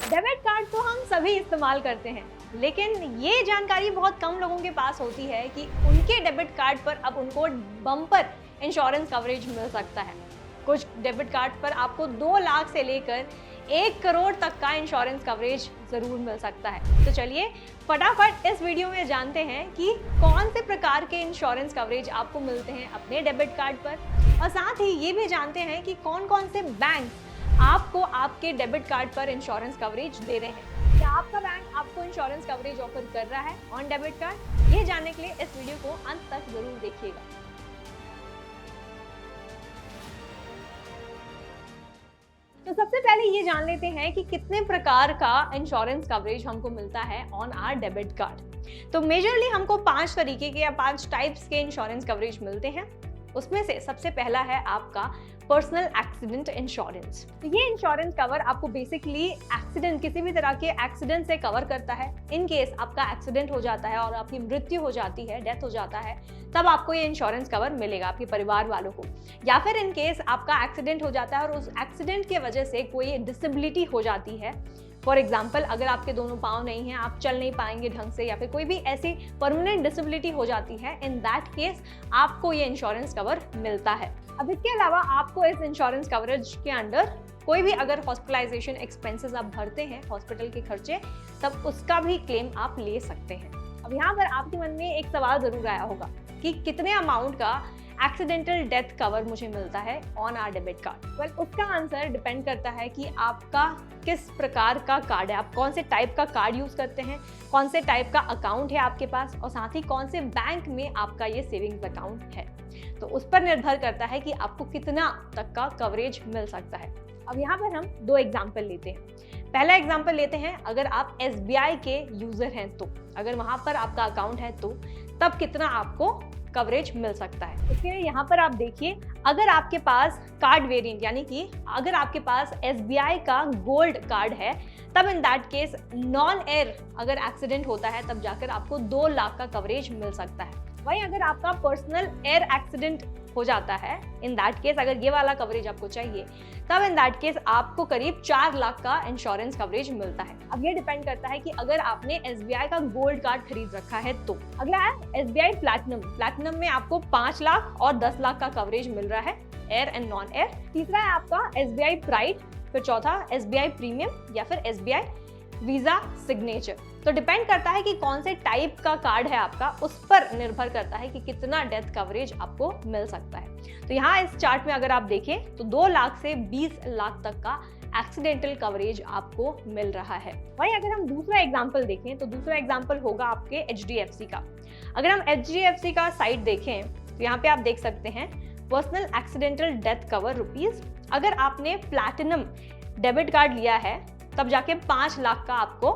Debit card तो हम सभी इस्तेमाल करते हैं, लेकिन ये जानकारी बहुत कम लोगों के पास होती है कि उनके डेबिट कार्ड पर अब उनको बम्पर इंश्योरेंस कवरेज मिल सकता है। कुछ डेबिट कार्ड पर आपको 2 लाख से लेकर 1 करोड़ तक का इंश्योरेंस कवरेज जरूर मिल सकता है। तो चलिए फटाफट इस वीडियो में जानते हैं कि कौन से प्रकार के इंश्योरेंस कवरेज आपको मिलते हैं अपने डेबिट कार्ड पर, और साथ ही ये भी जानते हैं कि कौन कौन से बैंक आपको आपके डेबिट कार्ड पर इंश्योरेंस कवरेज दे रहे हैं। क्या आपका बैंक आपको इंश्योरेंस कवरेज ऑफर कर रहा है ऑन डेबिट कार्ड? ये जानने के लिए इस वीडियो को अंत तक जरूर देखिएगा। तो सबसे पहले ये जान लेते हैं कि कितने प्रकार का इंश्योरेंस कवरेज हमको मिलता है ऑन आवर डेबिट कार्ड। तो मेजरली हमको 5 तरीके के या 5 टाइप्स के इंश्योरेंस कवरेज मिलते हैं। उसमें से सबसे पहला है आपका पर्सनल एक्सीडेंट इंश्योरेंस। तो ये इंश्योरेंस कवर आपको बेसिकली एक्सीडेंट, किसी भी तरह के एक्सीडेंट से कवर करता है। इन केस आपका एक्सीडेंट हो जाता है और आपकी मृत्यु हो जाती है, डेथ हो जाता है, तब आपको ये इंश्योरेंस कवर मिलेगा आपके परिवार वालों को। या फिर इन केस आपका एक्सीडेंट हो जाता है और उस एक्सीडेंट की वजह से कोई डिसेबिलिटी हो जाती है, फॉर एग्जाम्पल अगर आपके दोनों पाँव नहीं हैं, आप चल नहीं पाएंगे ढंग से, या फिर कोई भी ऐसी परमानेंट डिसेबिलिटी हो जाती है, इन दैट केस आपको ये इंश्योरेंस कवर मिलता है। अब इसके अलावा आपको इस इंश्योरेंस कवरेज के अंडर कोई भी अगर हॉस्पिटलाइजेशन एक्सपेंसेस आप भरते हैं, हॉस्पिटल के खर्चे, तब उसका भी क्लेम आप ले सकते हैं। अब यहाँ पर आपके मन में एक सवाल जरूर आया होगा कि कितने अमाउंट का एक्सीडेंटल डेथ कवर मुझे मिलता है on our debit card. Well, उसका आंसर डिपेंड करता है कि आपका किस प्रकार का कार्ड है, आप कौन से टाइप का कार्ड यूज करते हैं, कौन से टाइप का अकाउंट है आपके पास, और साथ ही कौन से बैंक में आपका ये सेविंग्स अकाउंट है। तो उस पर निर्भर करता है कि आपको कितना तक का कवरेज मिल सकता है। अब यहाँ पर हम 2 एग्जाम्पल लेते हैं। पहला एग्जाम्पल लेते हैं, अगर आप SBI के यूजर हैं तो, अगर वहां पर आपका अकाउंट है तो तब कितना आपको कवरेज मिल सकता है। इसके लिए यहाँ पर आप देखिए, अगर आपके पास कार्ड वेरिएंट, यानी कि अगर आपके पास SBI का गोल्ड कार्ड है, तब in that case non air अगर एक्सीडेंट होता है तब जाकर आपको 2 लाख का कवरेज मिल सकता है। वहीं अगर आपका पर्सनल एयर एक्सीडेंट हो जाता है, इन दैट केस अगर ये वाला कवरेज आपको चाहिए, तब इन दैट केस आपको करीब 4 लाख का इंश्योरेंस कवरेज मिलता है। अब ये डिपेंड करता है कि अगर आपने SBI का गोल्ड कार्ड खरीद रखा है तो। अगला है SBI प्लैटिनम। प्लैटिनम में आपको 5 लाख और 10 लाख का कवरेज मिल रहा है, एयर एंड नॉन एयर। तीसरा है आपका SBI प्राइड, फिर चौथा SBI प्रीमियम, या फिर SBI वीजा सिग्नेचर। तो डिपेंड करता है कि कौन से टाइप का कार्ड है आपका, उस पर निर्भर करता है कि कितना डेथ कवरेज आपको मिल सकता है। तो यहाँ इस चार्ट में अगर आप देखें तो 2 लाख से 20 लाख तक का एक्सीडेंटल कवरेज आपको मिल रहा है। वहीं अगर हम दूसरा एग्जांपल देखें तो दूसरा एग्जांपल होगा आपके HDFC का। अगर हम HDFC का साइट देखें तो यहाँ पे आप देख सकते हैं personal accidental death cover rupees. अगर आपने प्लैटिनम डेबिट कार्ड लिया है तब जाके 5 लाख का आपको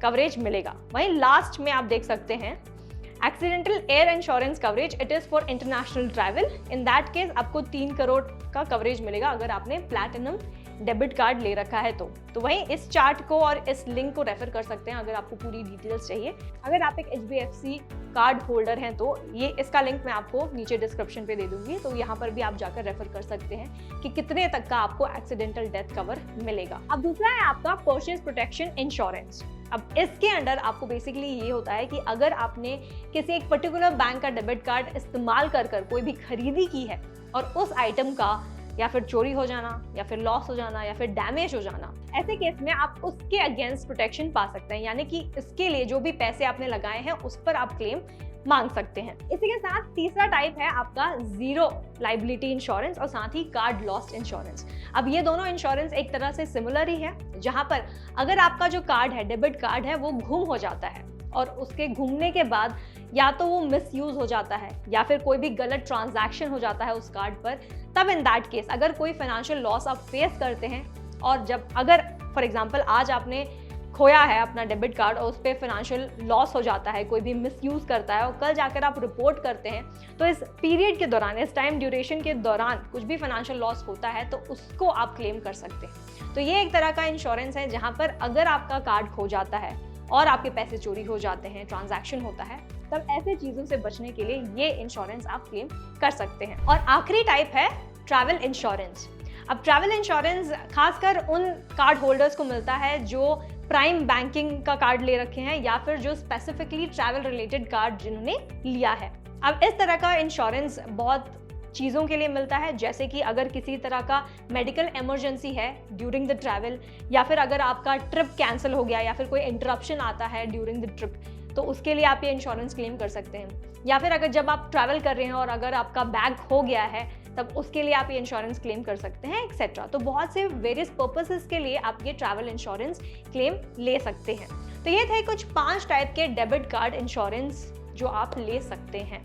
कवरेज मिलेगा। वहीं लास्ट में आप देख सकते हैं accidental air insurance coverage, it is for international travel. In that case आपको 3 करोड़ का कवरेज मिलेगा अगर आपने प्लैटिनम डेबिट कार्ड ले रखा है तो वहीं इस चार्ट को और इस लिंक को रेफर कर सकते हैं अगर आपको पूरी डिटेल्स चाहिए। अगर आप एक HDFC कार्ड होल्डर हैं तो ये इसका लिंक मैं आपको नीचे डिस्क्रिप्शन पे दे दूंगी, तो यहाँ पर भी आप जाकर रेफर कर सकते हैं कि कितने तक का आपको एक्सीडेंटल डेथ कवर मिलेगा। अब दूसरा है आपका परचेज प्रोटेक्शन इंश्योरेंस। अब इसके अंडर आपको बेसिकली ये होता है कि अगर आपने किसी एक पर्टिकुलर बैंक का डेबिट कार्ड इस्तेमाल कर कोई भी खरीदी की है और उस आइटम का या फिर चोरी हो जाना, या फिर लॉस हो जाना, या फिर डैमेज हो जाना, ऐसे केस में आप उसके अगेंस्ट प्रोटेक्शन पा सकते हैं, यानी कि इसके लिए जो भी पैसे आपने लगाए हैं उस पर आप क्लेम मांग सकते हैं। इसी के साथ तीसरा टाइप है आपका जीरो लाइबिलिटी इंश्योरेंस और साथ ही कार्ड लॉस्ट इंश्योरेंस। अब ये दोनों इंश्योरेंस एक तरह से सिमिलर ही है, जहां पर अगर आपका जो कार्ड है, डेबिट कार्ड है, वो गुम हो जाता है और उसके घूमने के बाद या तो वो मिसयूज हो जाता है या फिर कोई भी गलत ट्रांजैक्शन हो जाता है उस कार्ड पर, तब इन दैट केस अगर कोई फाइनेंशियल लॉस आप फेस करते हैं, और जब अगर फॉर एग्जांपल आज आपने खोया है अपना डेबिट कार्ड और उस पर फाइनेंशियल लॉस हो जाता है, कोई भी मिसयूज करता है और कल जाकर आप रिपोर्ट करते हैं, तो इस पीरियड के दौरान, इस टाइम ड्यूरेशन के दौरान कुछ भी फाइनेंशियल लॉस होता है तो उसको आप क्लेम कर सकते हैं। तो ये एक तरह का इंश्योरेंस है जहां पर अगर आपका कार्ड खो जाता है और आपके पैसे चोरी हो जाते हैं, ट्रांजैक्शन होता है, तब ऐसे चीजों से बचने के लिए ये इंश्योरेंस आप क्लेम कर सकते हैं। और आखिरी टाइप है ट्रैवल इंश्योरेंस। अब ट्रैवल इंश्योरेंस खासकर उन कार्ड होल्डर्स को मिलता है जो प्राइम बैंकिंग का कार्ड ले रखे हैं या फिर जो स्पेसिफिकली ट्रैवल रिलेटेड कार्ड जिन्होंने लिया है। अब इस तरह का इंश्योरेंस बहुत चीज़ों के लिए मिलता है, जैसे कि अगर किसी तरह का मेडिकल इमरजेंसी है ड्यूरिंग द ट्रैवल, या फिर अगर आपका ट्रिप कैंसिल हो गया या फिर कोई इंटरप्शन आता है ड्यूरिंग द ट्रिप, तो उसके लिए आप ये इंश्योरेंस क्लेम कर सकते हैं। या फिर अगर जब आप ट्रैवल कर रहे हैं और अगर आपका बैग खो गया है तब उसके लिए आप ये इंश्योरेंस क्लेम कर सकते हैं एक्सेट्रा। तो बहुत से वेरियस पर्पसेस के लिए आप ये ट्रैवल इंश्योरेंस क्लेम ले सकते हैं। तो ये थे कुछ 5 टाइप के डेबिट कार्ड इंश्योरेंस जो आप ले सकते हैं।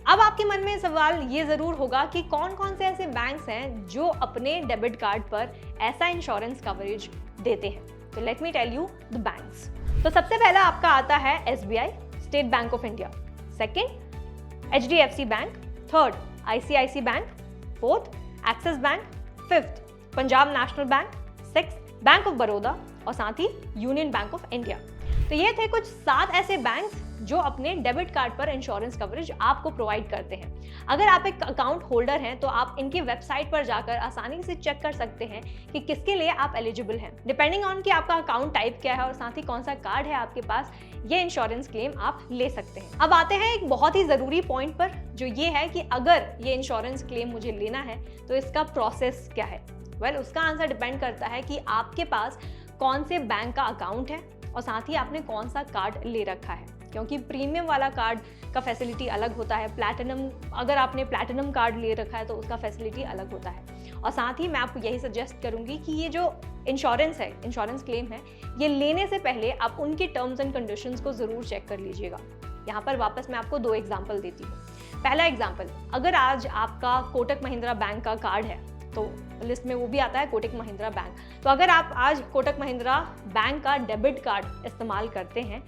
अब आपके मन में सवाल ये जरूर होगा कि कौन कौन से ऐसे बैंक्स हैं जो अपने डेबिट कार्ड पर ऐसा इंश्योरेंस कवरेज देते हैं। तो let me tell you the banks. तो सबसे पहला आपका आता है SBI, state bank of India. Second HDFC bank. Third ICICI bank. Fourth axis bank. Fifth Punjab national bank. Sixth bank of Baroda और साथ ही यूनियन बैंक ऑफ इंडिया। तो ये थे कुछ 7 ऐसे बैंक्स जो अपने डेबिट कार्ड पर इंश्योरेंस कवरेज आपको प्रोवाइड करते हैं। अगर आप एक अकाउंट होल्डर हैं तो आप इनकी वेबसाइट पर जाकर आसानी से चेक कर सकते हैं कि किसके लिए आप एलिजिबल हैं। डिपेंडिंग ऑन कि आपका अकाउंट टाइप क्या है और साथ ही कौन सा कार्ड है आपके पास, ये इंश्योरेंस क्लेम आप ले सकते हैं। अब आते हैं एक बहुत ही ज़रूरी पॉइंट पर, जो ये है कि अगर ये इंश्योरेंस क्लेम मुझे लेना है तो इसका प्रोसेस क्या है। उसका आंसर डिपेंड करता है कि आपके पास कौन से बैंक का अकाउंट है और साथ ही आपने कौन सा कार्ड ले रखा है, क्योंकि प्रीमियम वाला कार्ड का फैसिलिटी अलग होता है। प्लैटिनम, अगर आपने प्लैटिनम कार्ड ले रखा है तो उसका फैसिलिटी अलग होता है। और साथ ही मैं आपको यही सजेस्ट करूंगी कि ये जो इंश्योरेंस है, इंश्योरेंस क्लेम है, ये लेने से पहले आप उनकी टर्म्स एंड कंडीशंस को ज़रूर चेक कर लीजिएगा। यहाँ पर वापस मैं आपको 2 एग्जाम्पल देती हूँ। पहला एग्जाम्पल, अगर आज आपका कोटक महिंद्रा बैंक का कार्ड है तो लिस्ट में वो भी आता है कोटक महिंद्रा बैंक। तो अगर आप आज कोटक महिंद्रा बैंक का डेबिट कार्ड इस्तेमाल करते हैं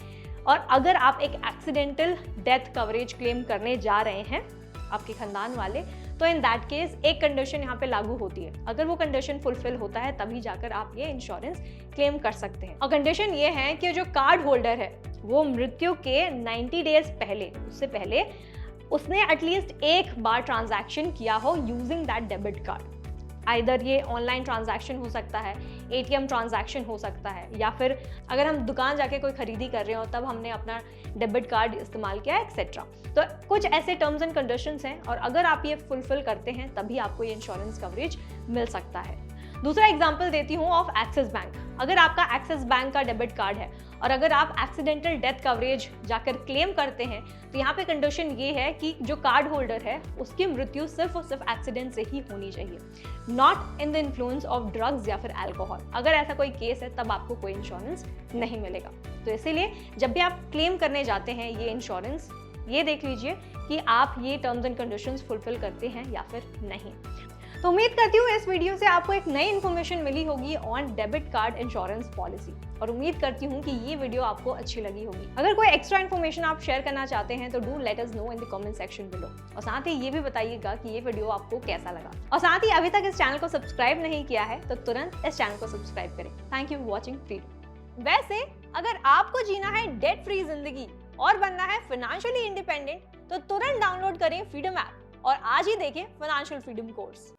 और अगर आप एक एक्सीडेंटल डेथ कवरेज क्लेम करने जा रहे हैं आपके खानदान वाले, तो इन दैट केस एक कंडीशन यहाँ पे लागू होती है। अगर वो कंडीशन फुलफिल होता है तभी जाकर आप ये इंश्योरेंस क्लेम कर सकते हैं। और कंडीशन ये है कि जो कार्ड होल्डर है वो मृत्यु के 90 डेज पहले, उससे पहले उसने एटलीस्ट एक बार ट्रांजैक्शन किया हो using that debit card. Either ये ऑनलाइन ट्रांजैक्शन हो सकता है, ATM ट्रांजैक्शन हो सकता है, या फिर अगर हम दुकान जाके कोई खरीदी कर रहे हो तब हमने अपना डेबिट कार्ड इस्तेमाल किया एक्सेट्रा। तो कुछ ऐसे टर्म्स एंड कंडीशंस हैं और अगर आप ये फुलफिल करते हैं तभी आपको ये इंश्योरेंस कवरेज मिल सकता है। दूसरा एग्जांपल देती हूँ ऑफ एक्सिस बैंक। अगर आपका एक्सिस बैंक का डेबिट कार्ड है और अगर आप एक्सीडेंटल डेथ कवरेज जाकर क्लेम करते हैं तो यहाँ पे कंडीशन ये है कि जो कार्ड होल्डर है उसकी मृत्यु सिर्फ और सिर्फ एक्सीडेंट से ही होनी चाहिए, not in the influence of drugs या फिर अल्कोहल। अगर ऐसा कोई केस है तब आपको कोई इंश्योरेंस नहीं मिलेगा। तो इसीलिए जब भी आप क्लेम करने जाते हैं ये इंश्योरेंस, ये देख लीजिए कि आप ये टर्म्स एंड कंडीशंस फुलफिल करते हैं या फिर नहीं। तो उम्मीद करती हूँ इस वीडियो से आपको एक नई इन्फॉर्मेशन मिली होगी on debit card insurance policy, और उम्मीद करती हूँ कि ये वीडियो आपको अच्छी लगी होगी। अगर कोई एक्स्ट्रा इन्फॉर्मेशन आप शेयर करना चाहते हैं तो do let us know in the comment section below, और साथ ही ये भी बताइएगा कि ये वीडियो आपको कैसा लगा। और साथ ही अभी तक इस चैनल को सब्सक्राइब नहीं किया है तो तुरंत इस चैनल को सब्सक्राइब करें। Thank you for watching freedom. वैसे अगर आपको जीना है डेट फ्री जिंदगी और बनना है फाइनेंशियली इंडिपेंडेंट तो तुरंत डाउनलोड करें फ्रीडम ऐप और आज ही देखें फाइनेंशियल फ्रीडम कोर्स।